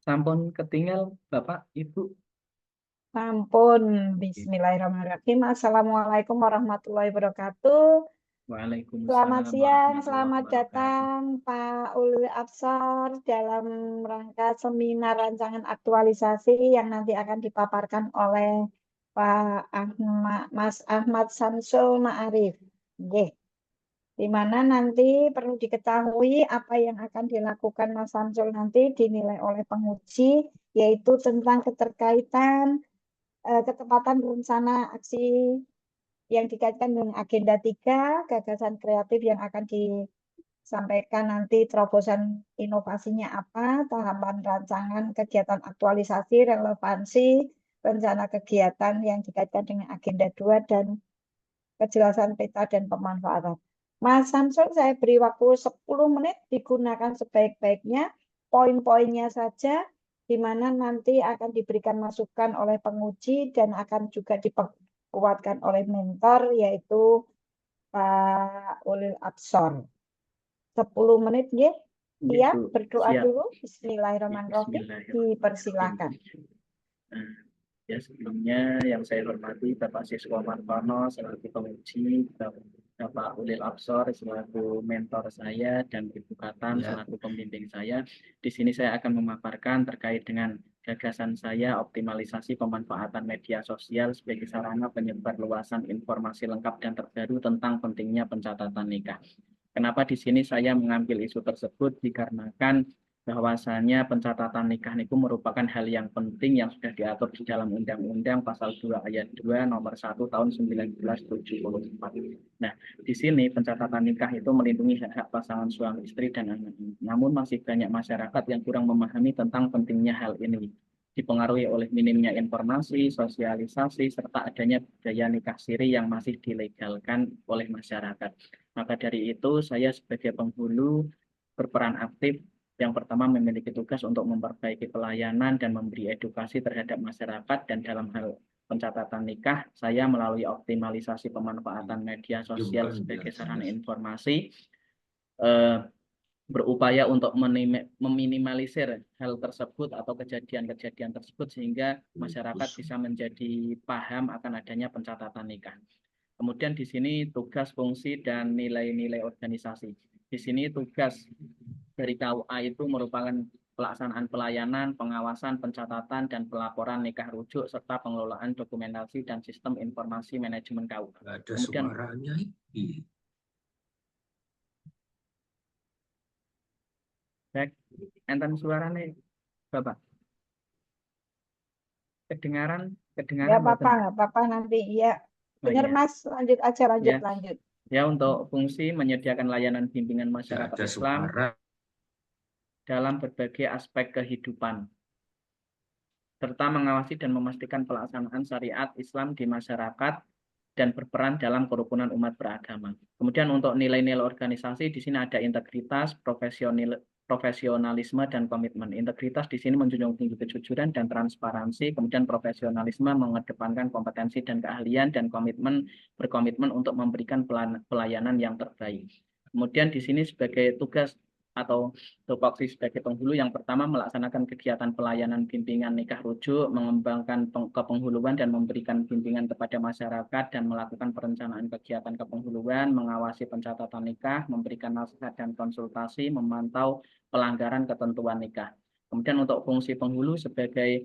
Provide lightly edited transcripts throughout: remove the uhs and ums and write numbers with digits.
Sampun ketinggal Bapak Ibu. Ampun, Bismillahirrahmanirrahim. Assalamualaikum warahmatullahi wabarakatuh. Selamat Waalaikumsalam siang, warahmatullahi selamat wabarakatuh. datang Pak Ulil Absar dalam rangka seminar rancangan aktualisasi yang nanti akan dipaparkan oleh Pak Ahmad, Mas Ahmad Samsul Ma'arif. Nggih. Di mana nanti perlu diketahui apa yang akan dilakukan Mas Samsul nanti dinilai oleh penguji, yaitu tentang keterkaitan ketepatan rencana aksi yang dikaitkan dengan agenda 3 gagasan kreatif yang akan disampaikan nanti terobosan inovasinya apa, tahapan rancangan kegiatan aktualisasi, relevansi, rencana kegiatan yang dikaitkan dengan agenda 2 dan kejelasan peta dan pemanfaatan. Mas Samsul, saya beri waktu 10 menit digunakan sebaik-baiknya, poin-poinnya saja, di mana nanti akan diberikan masukan oleh penguji dan akan juga diperkuatkan oleh mentor, yaitu Pak Ulil Absor. 10 menit, ya. Nggih, Siap, Bu. berdoa Siap. dulu. Bismillahirrahmanirrahim. Bismillahirrahmanirrahim. Dipersilakan. Nah, ya sebelumnya yang saya hormati Bapak Siswa Martono selaku penguji, Bapak Ulil Absor selaku mentor saya, dan Ibu Katan Ya, selaku pembimbing saya. Di sini saya akan memaparkan terkait dengan gagasan saya optimalisasi pemanfaatan media sosial sebagai sarana penyebar luasan informasi lengkap dan terbaru tentang pentingnya pencatatan nikah. Kenapa di sini saya mengambil isu tersebut? Dikarenakan bahwasannya pencatatan nikah itu merupakan hal yang penting yang sudah diatur di dalam Undang-Undang Pasal 2 Ayat 2 Nomor 1 Tahun 1974. Nah, di sini pencatatan nikah itu melindungi hak-hak pasangan suami istri dan anak-anak. Namun masih banyak masyarakat yang kurang memahami tentang pentingnya hal ini. Dipengaruhi oleh minimnya informasi, sosialisasi, serta adanya budaya nikah siri yang masih dilegalkan oleh masyarakat. Maka dari itu, saya sebagai penghulu berperan aktif. Yang pertama, memiliki tugas untuk memperbaiki pelayanan dan memberi edukasi terhadap masyarakat, dan dalam hal pencatatan nikah, saya melalui optimalisasi pemanfaatan media sosial bukan sebagai biasa. sarana informasi, berupaya untuk meminimalisir hal tersebut atau kejadian-kejadian tersebut sehingga masyarakat bisa menjadi paham akan adanya pencatatan nikah. Kemudian di sini tugas, fungsi, dan nilai-nilai organisasi. Di sini tugas dari KUA itu merupakan pelaksanaan pelayanan, pengawasan, pencatatan, dan pelaporan nikah rujuk, serta pengelolaan dokumentasi dan sistem informasi manajemen KUA. Nggak ada Kemudian, suaranya ini. baik, enten suaranya, Bapak. Kedengaran, Ya, kedengaran, Bapak, Bapak. nggak apa-apa nanti. Ya, Oh dengar iya, Mas, lanjut aja, lanjut, ya. lanjut. Ya, untuk fungsi menyediakan layanan bimbingan Nggak masyarakat ada Islam suara. dalam berbagai aspek kehidupan, serta mengawasi dan memastikan pelaksanaan syariat Islam di masyarakat dan berperan dalam kerukunan umat beragama. Kemudian untuk nilai-nilai organisasi, di sini ada integritas, profesionalisme, dan komitmen. Integritas di sini menjunjung tinggi kejujuran dan transparansi, kemudian profesionalisme mengedepankan kompetensi dan keahlian, dan berkomitmen untuk memberikan pelayanan yang terbaik. Kemudian di sini sebagai tugas atau tupoksi sebagai penghulu, yang pertama melaksanakan kegiatan pelayanan bimbingan nikah rujuk, mengembangkan kepenghuluan dan memberikan bimbingan kepada masyarakat, dan melakukan perencanaan kegiatan kepenghuluan, mengawasi pencatatan nikah, memberikan nasihat dan konsultasi, memantau pelanggaran ketentuan nikah. Kemudian untuk fungsi penghulu sebagai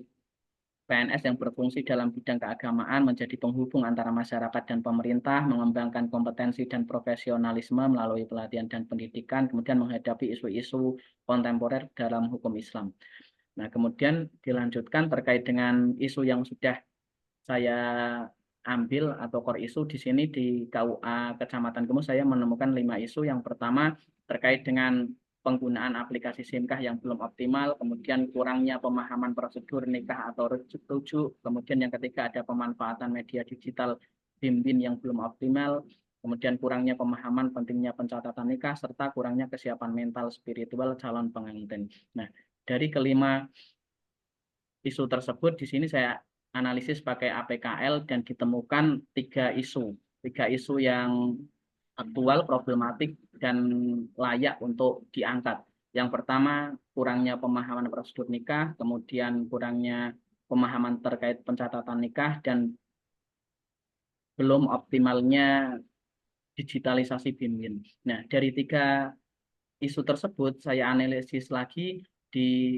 PNS yang berfungsi dalam bidang keagamaan, menjadi penghubung antara masyarakat dan pemerintah, mengembangkan kompetensi dan profesionalisme melalui pelatihan dan pendidikan, kemudian menghadapi isu-isu kontemporer dalam hukum Islam. Nah, kemudian dilanjutkan terkait dengan isu yang sudah saya ambil atau core isu di sini di KUA Kecamatan Kemus, saya menemukan 5 isu. Yang pertama terkait dengan penggunaan aplikasi SIMKAH yang belum optimal, kemudian kurangnya pemahaman prosedur nikah atau rujuk, kemudian yang ketiga ada pemanfaatan media digital BIM-BIN yang belum optimal, kemudian kurangnya pemahaman pentingnya pencatatan nikah, serta kurangnya kesiapan mental spiritual calon pengantin. Nah, dari kelima isu tersebut di sini saya analisis pakai APKL dan ditemukan tiga isu yang aktual, problematik, dan layak untuk diangkat. Yang pertama, kurangnya pemahaman prosedur nikah, kemudian kurangnya pemahaman terkait pencatatan nikah, dan belum optimalnya digitalisasi BIM. Nah, dari 3 isu tersebut saya analisis lagi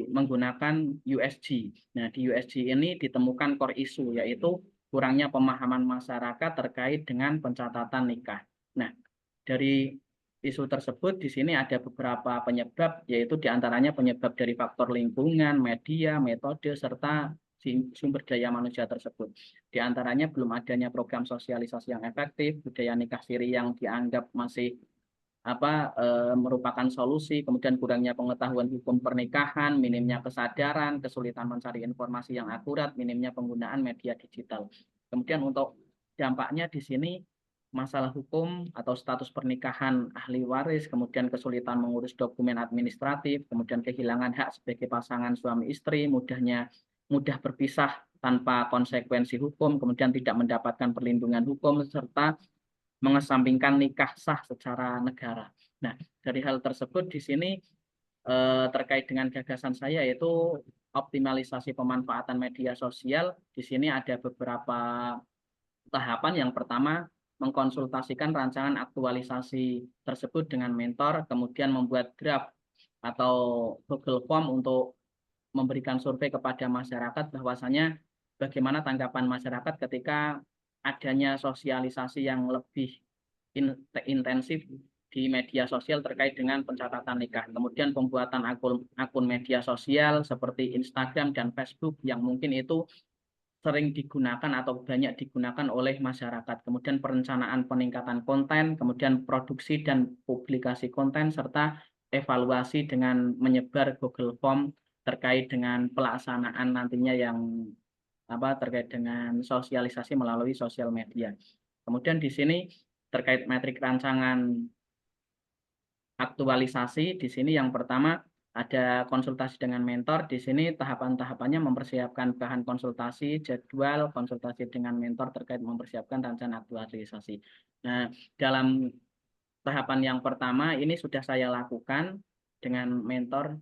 menggunakan USG. Nah, di USG ini ditemukan core isu, yaitu kurangnya pemahaman masyarakat terkait dengan pencatatan nikah. Nah, dari isu tersebut di sini ada beberapa penyebab, yaitu diantaranya penyebab dari faktor lingkungan, media, metode, serta sumber daya manusia tersebut. Di antaranya belum adanya program sosialisasi yang efektif, budaya nikah siri yang dianggap masih merupakan solusi, kemudian kurangnya pengetahuan hukum pernikahan, minimnya kesadaran, kesulitan mencari informasi yang akurat, minimnya penggunaan media digital. Kemudian untuk dampaknya di sini masalah hukum atau status pernikahan ahli waris, kemudian kesulitan mengurus dokumen administratif, kemudian kehilangan hak sebagai pasangan suami istri, mudah berpisah tanpa konsekuensi hukum, kemudian tidak mendapatkan perlindungan hukum, serta mengesampingkan nikah sah secara negara. Nah, dari hal tersebut di sini terkait dengan gagasan saya yaitu optimalisasi pemanfaatan media sosial. Di sini ada beberapa tahapan. Yang pertama, mengkonsultasikan rancangan aktualisasi tersebut dengan mentor, kemudian membuat draft atau Google Form untuk memberikan survei kepada masyarakat bahwasanya bagaimana tanggapan masyarakat ketika adanya sosialisasi yang lebih intensif di media sosial terkait dengan pencatatan nikah. Kemudian pembuatan akun media sosial seperti Instagram dan Facebook yang mungkin itu sering digunakan atau banyak digunakan oleh masyarakat. Kemudian perencanaan peningkatan konten, kemudian produksi dan publikasi konten, serta evaluasi dengan menyebar Google Form terkait dengan pelaksanaan nantinya yang terkait dengan sosialisasi melalui sosial media. Kemudian di sini terkait metrik rancangan aktualisasi, di sini yang pertama ada konsultasi dengan mentor. Di sini tahapan-tahapannya mempersiapkan bahan konsultasi, jadwal konsultasi dengan mentor terkait mempersiapkan rancangan aktualisasi. Nah, dalam tahapan yang pertama ini sudah saya lakukan dengan mentor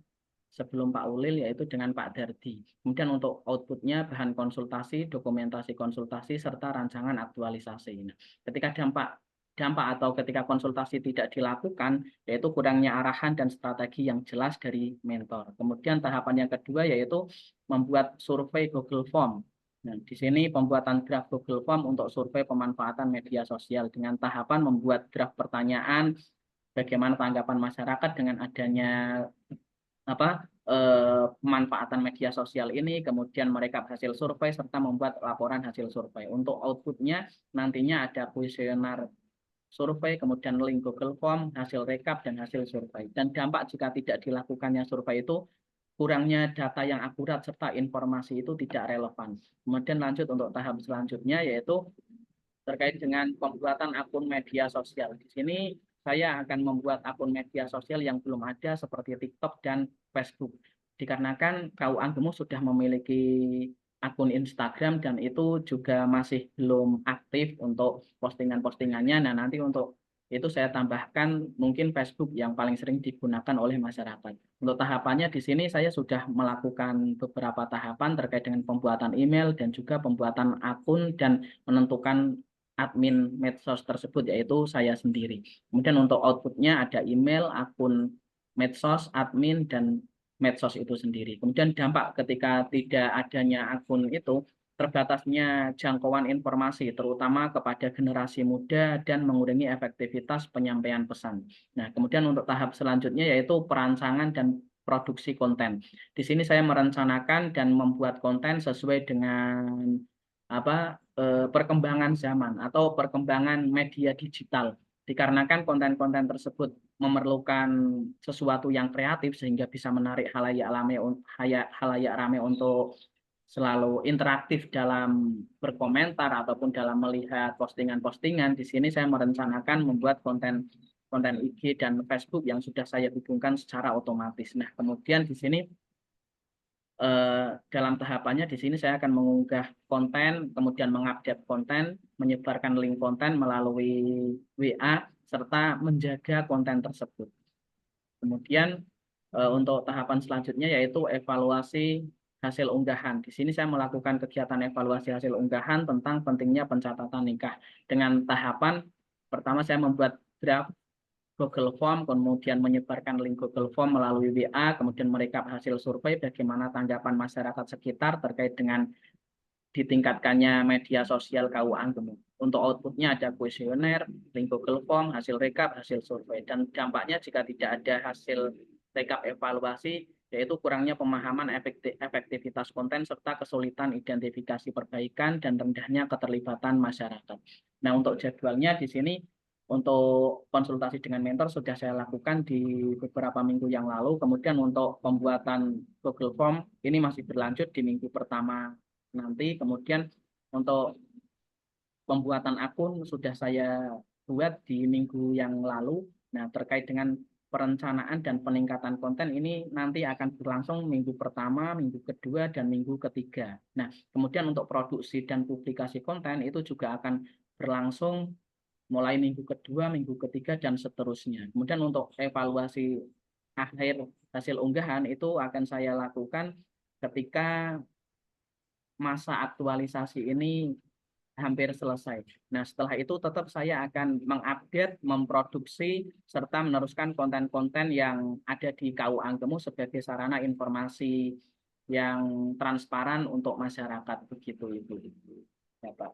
sebelum Pak Ulil, yaitu dengan Pak Dardi. Kemudian untuk outputnya bahan konsultasi, dokumentasi konsultasi, serta rancangan aktualisasi. Nah, ketika dampak atau ketika konsultasi tidak dilakukan, yaitu kurangnya arahan dan strategi yang jelas dari mentor. Kemudian tahapan yang kedua yaitu membuat survei Google Form. Nah, di sini pembuatan draft Google Form untuk survei pemanfaatan media sosial dengan tahapan membuat draft pertanyaan, bagaimana tanggapan masyarakat dengan adanya pemanfaatan media sosial ini, kemudian merekap hasil survei serta membuat laporan hasil survei. Untuk outputnya nantinya ada kuesioner survei, kemudian link Google Form, hasil rekap, dan hasil survei. Dan dampak jika tidak dilakukannya survei itu kurangnya data yang akurat serta informasi itu tidak relevan. Kemudian lanjut untuk tahap selanjutnya yaitu terkait dengan pembuatan akun media sosial. Di sini saya akan membuat akun media sosial yang belum ada seperti TikTok dan Facebook. Dikarenakan KUA Gemus sudah memiliki akun Instagram dan itu juga masih belum aktif untuk postingan-postingannya. Nah, nanti untuk itu saya tambahkan mungkin Facebook yang paling sering digunakan oleh masyarakat. Untuk tahapannya di sini saya sudah melakukan beberapa tahapan terkait dengan pembuatan email dan juga pembuatan akun dan menentukan admin medsos tersebut, yaitu saya sendiri. Kemudian untuk outputnya ada email, akun medsos, admin, dan medsos itu sendiri. Kemudian dampak ketika tidak adanya akun itu, terbatasnya jangkauan informasi, terutama kepada generasi muda dan mengurangi efektivitas penyampaian pesan. Nah, kemudian untuk tahap selanjutnya yaitu perancangan dan produksi konten. Di sini saya merencanakan dan membuat konten sesuai dengan perkembangan zaman atau perkembangan media digital. Dikarenakan konten-konten tersebut memerlukan sesuatu yang kreatif sehingga bisa menarik halayak ramai untuk selalu interaktif dalam berkomentar ataupun dalam melihat postingan-postingan. Di sini saya merencanakan membuat konten IG dan Facebook yang sudah saya hubungkan secara otomatis. Nah, kemudian di sini dalam tahapannya di sini saya akan mengunggah konten, kemudian mengupdate konten, menyebarkan link konten melalui WA, serta menjaga konten tersebut. Kemudian untuk tahapan selanjutnya yaitu evaluasi hasil unggahan. Di sini saya melakukan kegiatan evaluasi hasil unggahan tentang pentingnya pencatatan nikah. Dengan tahapan pertama saya membuat draft Google Form, kemudian menyebarkan link Google Form melalui WA, kemudian merekap hasil survei, bagaimana tanggapan masyarakat sekitar terkait dengan ditingkatkannya media sosial KUA Angkemo. Untuk outputnya ada kuesioner, link Google Form, hasil rekap, hasil survei. Dan dampaknya jika tidak ada hasil rekap evaluasi, yaitu kurangnya pemahaman efektivitas konten serta kesulitan identifikasi perbaikan dan rendahnya keterlibatan masyarakat. Nah, untuk jadwalnya di sini untuk konsultasi dengan mentor sudah saya lakukan di beberapa minggu yang lalu. Kemudian untuk pembuatan Google Form ini masih berlanjut di minggu pertama nanti. Kemudian untuk pembuatan akun sudah saya buat di minggu yang lalu. Nah, terkait dengan perencanaan dan peningkatan konten ini nanti akan berlangsung minggu pertama, minggu kedua, dan minggu ketiga. Nah, kemudian untuk produksi dan publikasi konten itu juga akan berlangsung mulai minggu kedua, minggu ketiga, dan seterusnya. Kemudian untuk evaluasi akhir hasil unggahan itu akan saya lakukan ketika masa aktualisasi ini hampir selesai. Nah, setelah itu tetap saya akan mengupdate, memproduksi, serta meneruskan konten-konten yang ada di KUA Angkemo sebagai sarana informasi yang transparan untuk masyarakat. Begitu itu. Ya, Pak.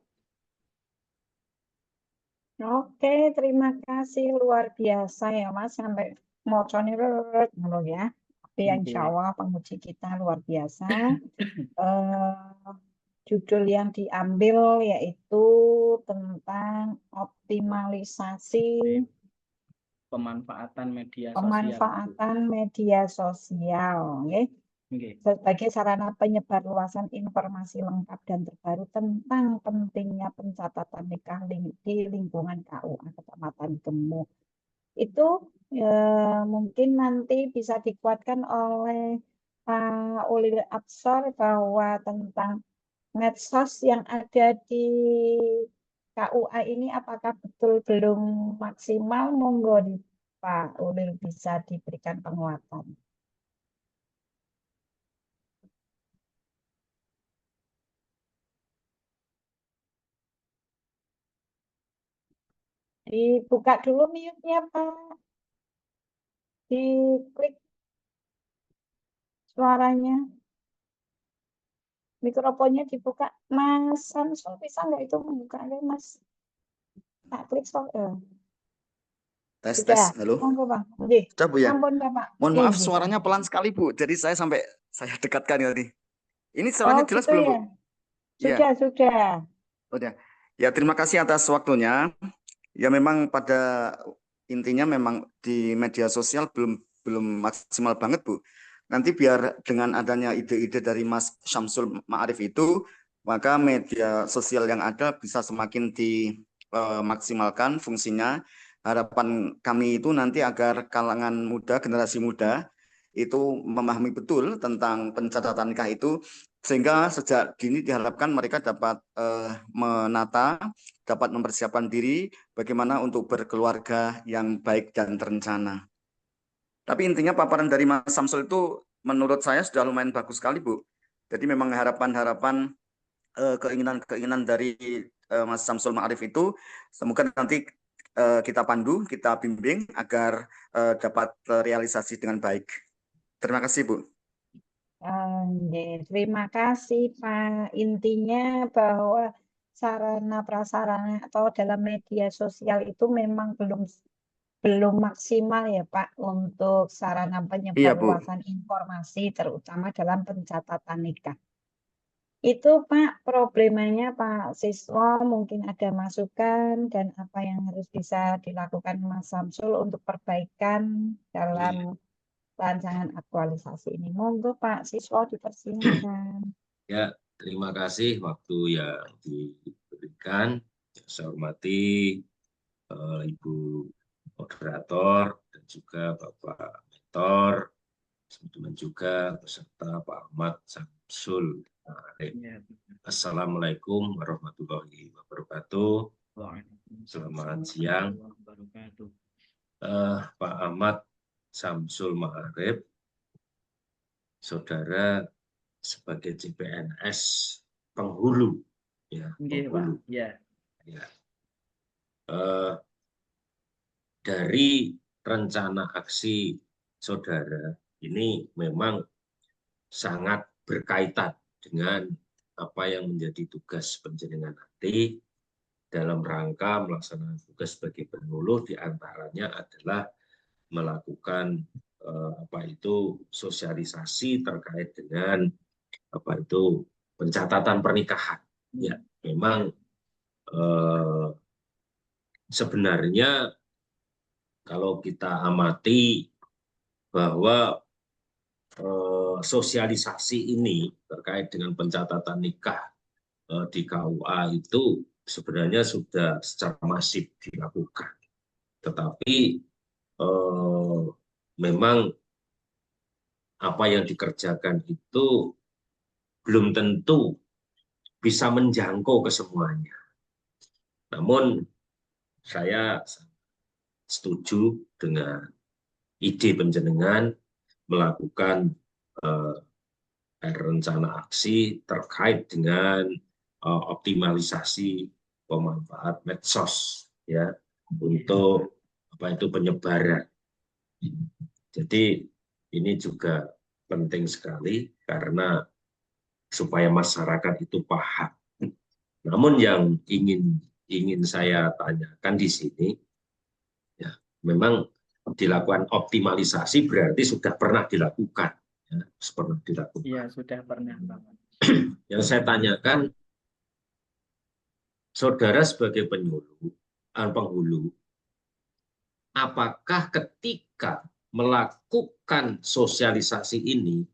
Oke, terima kasih luar biasa ya Mas sampai mocone ngono ya. Tapi insya Allah penguji kita luar biasa. Judul yang diambil yaitu tentang optimalisasi Pemanfaatan media sosial. pemanfaatan media sosial, okay? Sebagai sarana penyebarluasan informasi lengkap dan terbaru tentang pentingnya pencatatan nikah di lingkungan KUA Kecamatan Gemo. Itu mungkin nanti bisa dikuatkan oleh Pak Ulil Absor bahwa tentang medsos yang ada di KUA ini apakah betul belum maksimal? Monggo Pak Ulil bisa diberikan penguatan. Dibuka dulu mute-nya Pak. Diklik suaranya. Mikrofonnya dibuka. Mas Samsul bisa nggak itu membuka Mas? Tak klik suara. Tes, Sudah. halo. Monggo Bang. Nggih. Sudah Bu ya? Ampun Bapak. Mohon Nggih, maaf nggih. suaranya pelan sekali Bu. Jadi saya dekatkan tadi. Ini suaranya Oh, jelas gitu belum ya? Bu? Sudah, Ya. sudah. Udah. Ya, terima kasih atas waktunya. Ya memang pada intinya memang di media sosial belum maksimal banget Bu. Nanti biar dengan adanya ide-ide dari Mas Syamsul Ma'arif itu, maka media sosial yang ada bisa semakin dimaksimalkan fungsinya. Harapan kami itu nanti agar kalangan muda, generasi muda itu memahami betul tentang pencatatan nikah itu, sehingga sejak dini diharapkan mereka dapat menata, dapat mempersiapkan diri bagaimana untuk berkeluarga yang baik dan terencana. Tapi intinya paparan dari Mas Samsul itu menurut saya sudah lumayan bagus sekali Bu. Jadi memang harapan-harapan, keinginan-keinginan dari Mas Samsul Ma'arif itu semoga nanti kita pandu, kita bimbing agar dapat terrealisasi dengan baik. Terima kasih Bu. Terima kasih Pak. Intinya bahwa sarana prasarana atau dalam media sosial itu memang belum maksimal ya Pak untuk sarana penyebarluasan informasi terutama dalam pencatatan nikah. Itu Pak problemanya Pak siswa mungkin ada masukan dan apa yang harus bisa dilakukan Mas Samsul untuk perbaikan dalam rancangan aktualisasi ini. Monggo Pak siswa dipersilakan. Ya, terima kasih waktu yang diberikan. Saya hormati Ibu moderator dan juga Bapak mentor, teman-teman juga beserta Pak Ahmad Samsul. Assalamualaikum warahmatullahi wabarakatuh. Selamat siang. Pak Ahmad Samsul Ma'arif saudara sebagai CPNS penghulu, ya, Nggih, Pak. penghulu. Ya. Ya. Dari rencana aksi saudara ini memang sangat berkaitan dengan apa yang menjadi tugas panjenengan nanti dalam rangka melaksanakan tugas sebagai penyuluh, diantaranya adalah melakukan sosialisasi terkait dengan pencatatan pernikahan. Ya, memang sebenarnya kalau kita amati bahwa sosialisasi ini terkait dengan pencatatan nikah di KUA itu sebenarnya sudah secara masif dilakukan. Tetapi memang apa yang dikerjakan itu belum tentu bisa menjangkau ke semuanya. Namun saya setuju dengan ide panjenengan melakukan rencana aksi terkait dengan optimalisasi pemanfaat medsos, ya, untuk penyebaran. Jadi ini juga penting sekali karena supaya masyarakat itu paham. Namun yang ingin saya tanyakan di sini, ya, memang dilakukan optimalisasi berarti sudah pernah dilakukan, ya, pernah dilakukan. Iya, sudah pernah, Pak. Yang saya tanyakan, saudara sebagai penghulu, apakah ketika melakukan sosialisasi ini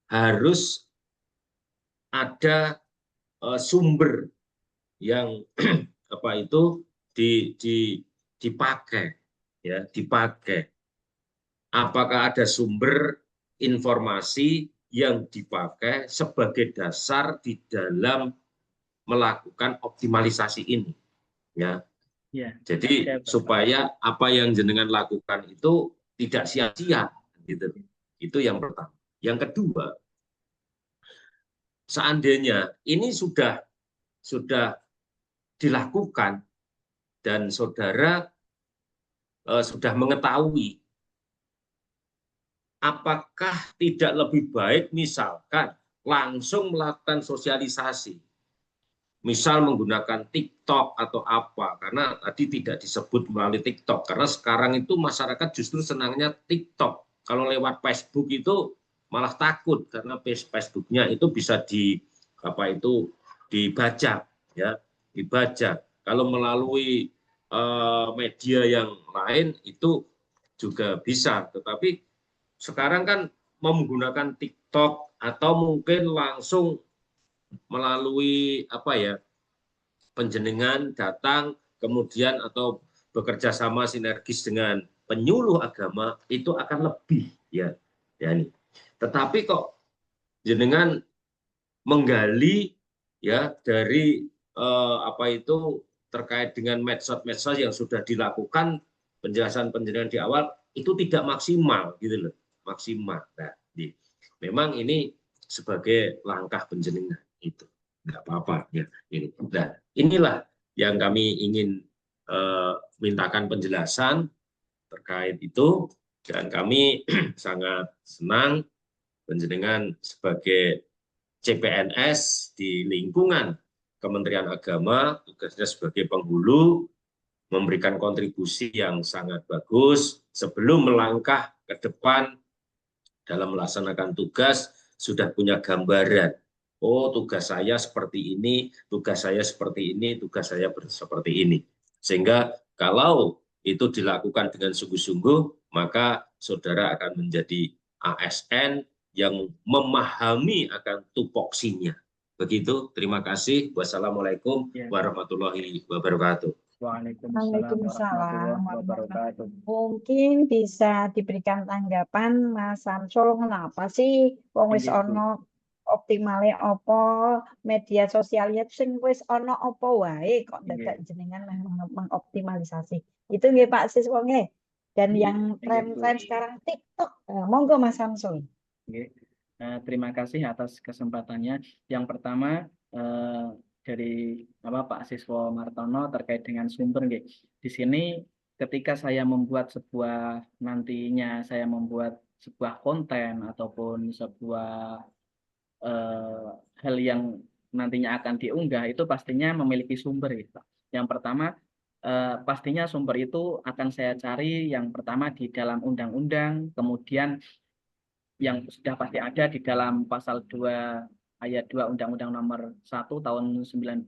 harus ada sumber yang dipakai, ya, dipakai. Apakah ada sumber informasi yang dipakai sebagai dasar di dalam melakukan optimalisasi ini, ya. Ya, jadi supaya apa yang jenengan lakukan itu tidak sia-sia, gitu. Itu yang pertama. Yang kedua, seandainya ini sudah dilakukan dan saudara sudah mengetahui, apakah tidak lebih baik misalkan langsung melakukan sosialisasi, misal menggunakan TikTok atau apa, karena tadi tidak disebut melalui TikTok, karena sekarang itu masyarakat justru senangnya TikTok. Kalau lewat Facebook itu malah takut, karena Facebooknya itu bisa dibaca, ya, dibaca. Kalau melalui media yang lain itu juga bisa, tetapi sekarang kan menggunakan TikTok atau mungkin langsung melalui panjenengan datang kemudian atau bekerja sama sinergis dengan penyuluh agama itu akan lebih, ya, Yani. Tetapi kok jenengan menggali, ya, dari terkait dengan medsos yang sudah dilakukan, penjelasan panjenengan di awal itu tidak maksimal, gitu loh, maksimal. Nah, memang ini sebagai langkah panjenengan itu nggak apa-apa, ya, ini. Nah, inilah yang kami ingin mintakan penjelasan terkait itu, dan kami sangat senang panjenengan sebagai CPNS di lingkungan Kementerian Agama, tugasnya sebagai penghulu, memberikan kontribusi yang sangat bagus. Sebelum melangkah ke depan dalam melaksanakan tugas, sudah punya gambaran. Oh, tugas saya seperti ini, tugas saya seperti ini, tugas saya seperti ini. Sehingga kalau itu dilakukan dengan sungguh-sungguh, maka saudara akan menjadi ASN yang memahami akan tupoksinya. Begitu, terima kasih. Wassalamualaikum warahmatullahi wabarakatuh. Waalaikumsalam warahmatullahi wabarakatuh. Mungkin bisa diberikan tanggapan Mas Samsul, kenapa sih wong wis ono optimale opo media sosialnya sing wis ono opo wae kok dadak jenengan mengoptimalisasi. Itu nggih Pak Sis wonge. Dan yang tren-tren sekarang TikTok. Monggo Mas Samsul. Oke. Terima kasih atas kesempatannya. Yang pertama dari Pak Siswo Martono terkait dengan sumber. Nggih. Di sini ketika saya membuat nantinya saya membuat sebuah konten ataupun sebuah hal yang nantinya akan diunggah itu pastinya memiliki sumber gitu. Yang pertama pastinya sumber itu akan saya cari yang pertama di dalam undang-undang, kemudian yang sudah pasti ada di dalam pasal 2 ayat 2 Undang-Undang Nomor 1 Tahun 1974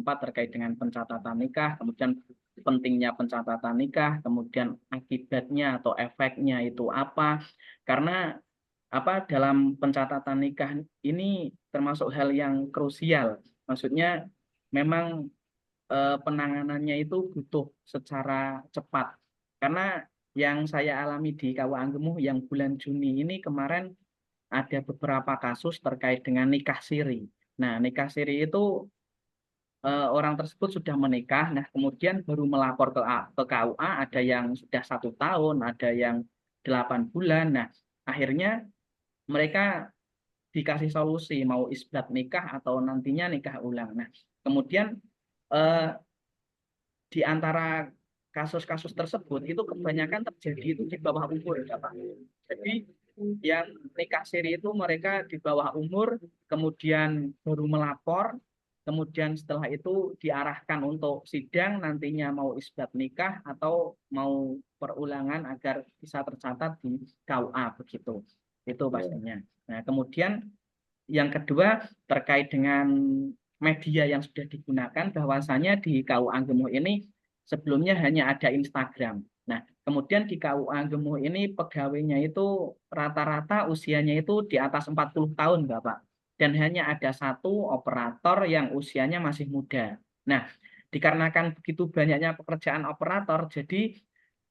terkait dengan pencatatan nikah, kemudian pentingnya pencatatan nikah, kemudian akibatnya atau efeknya itu apa. Karena dalam pencatatan nikah ini termasuk hal yang krusial. Maksudnya memang penanganannya itu butuh secara cepat. Karena yang saya alami di KUA Anggemuh yang bulan Juni ini kemarin ada beberapa kasus terkait dengan nikah siri. Nah, nikah siri itu orang tersebut sudah menikah, nah kemudian baru melapor ke KUA, ada yang sudah 1 tahun, ada yang 8 bulan. Nah, akhirnya mereka dikasih solusi mau isbat nikah atau nantinya nikah ulang. Nah, kemudian di antara kasus-kasus tersebut itu kebanyakan terjadi itu di bawah umur, ya Pak. Jadi yang nikah siri itu mereka di bawah umur, kemudian baru melapor, kemudian setelah itu diarahkan untuk sidang, nantinya mau isbat nikah atau mau perulangan agar bisa tercatat di KUA begitu. Itu pastinya. Nah, kemudian yang kedua terkait dengan media yang sudah digunakan, bahwasanya di KUA Anggemuh ini sebelumnya hanya ada Instagram. Nah, kemudian di KUA Anggemuh ini pegawainya itu rata-rata usianya itu di atas 40 tahun, Bapak. Dan hanya ada 1 operator yang usianya masih muda. Nah, dikarenakan begitu banyaknya pekerjaan operator, jadi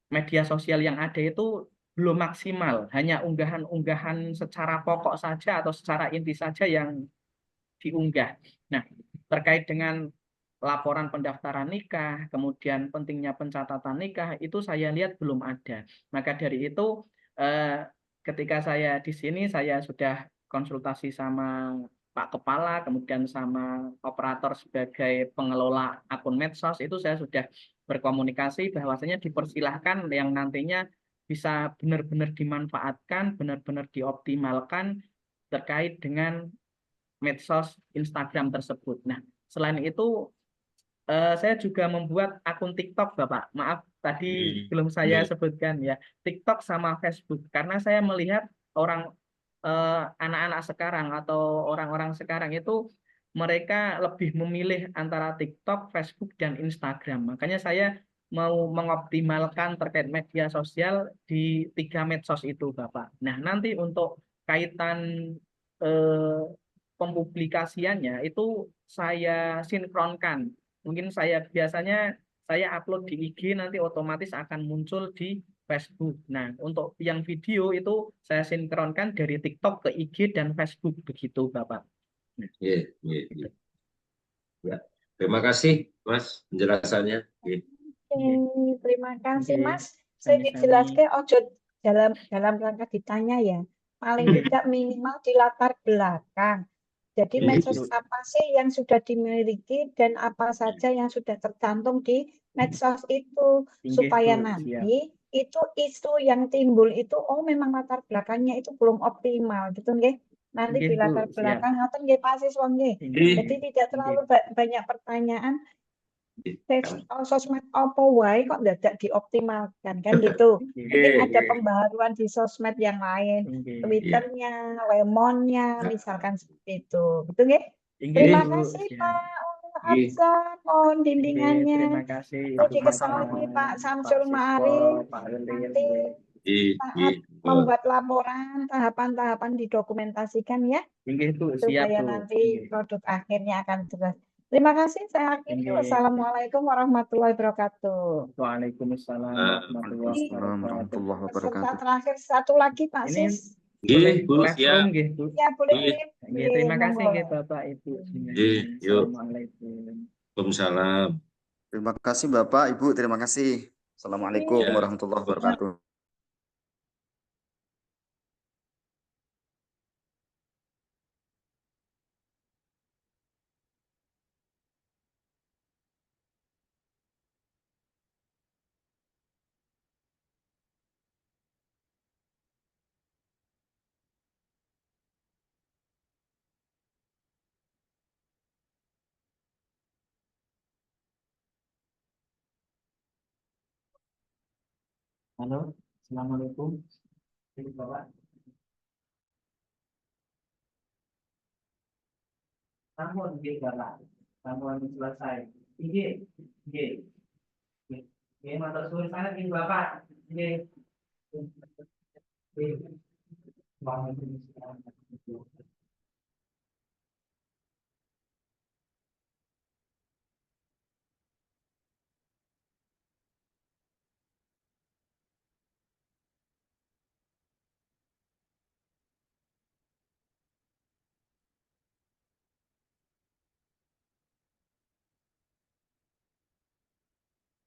media sosial yang ada itu belum maksimal, hanya unggahan-unggahan secara pokok saja atau secara inti saja yang diunggah. Nah, terkait dengan laporan pendaftaran nikah, kemudian pentingnya pencatatan nikah, itu saya lihat belum ada. Maka dari itu, ketika saya di sini, saya sudah konsultasi sama Pak Kepala, kemudian sama operator sebagai pengelola akun medsos, itu saya sudah berkomunikasi bahwasanya dipersilahkan yang nantinya bisa benar-benar dimanfaatkan, benar-benar dioptimalkan terkait dengan medsos Instagram tersebut. Nah, selain itu saya juga membuat akun TikTok, Bapak. Maaf, tadi belum saya sebutkan ya. TikTok sama Facebook. Karena saya melihat anak-anak sekarang atau orang-orang sekarang itu mereka lebih memilih antara TikTok, Facebook, dan Instagram. Makanya saya mau mengoptimalkan terkait media sosial di 3 medsos itu, Bapak. Nah, nanti untuk kaitan eh, pempublikasiannya itu saya sinkronkan. Mungkin biasanya saya upload di IG, nanti otomatis akan muncul di Facebook. Nah, untuk yang video itu saya sinkronkan dari TikTok ke IG dan Facebook begitu, Bapak. Ya. Terima kasih, Mas, penjelasannya. Terima kasih, Oke, Mas. Saya sami-sami. dijelaskan ojo dalam rangka ditanya ya. Paling tidak minimal di latar belakang. Jadi medsos apa sih yang sudah dimiliki dan apa saja yang sudah tercantum di medsos itu, supaya nanti itu isu yang timbul itu memang latar belakangnya itu belum optimal gitu nggih. Nanti di latar belakang ngoten nggih Pak Siswo nggih. Jadi tidak terlalu banyak pertanyaan. Sosmed apa wae kok dadak dioptimalkan kan gitu. Mungkin ada pembaharuan di sosmed yang lain, Twitternya, Lemonnya, misalkan seperti itu. Betul nggih? Terima kasih Pak Absar, mohon bimbingannya. Terima kasih. Perlu diketahui Pak Samsul Ma'arif nanti saat membuat laporan tahapan-tahapan didokumentasikan ya, supaya nanti produk akhirnya akan jelas. Terima kasih, saya akhiri. Wassalamualaikum warahmatullahi wabarakatuh. Waalaikumsalam warahmatullahi wabarakatuh. Peserta terakhir satu lagi Pak Sis. Boleh siap. Ya boleh. Terima kasih monggo. Bapak Ibu. Yuk. Assalamualaikum. Waalaikumsalam. Terima kasih Bapak, Ibu. Terima kasih. Assalamualaikum warahmatullahi wabarakatuh. Halo, Assalamualaikum. Ini Bapak. Namun, Bapak. Namun selesai. Ini, ini matur suwun sangat ini Bapak. Ini.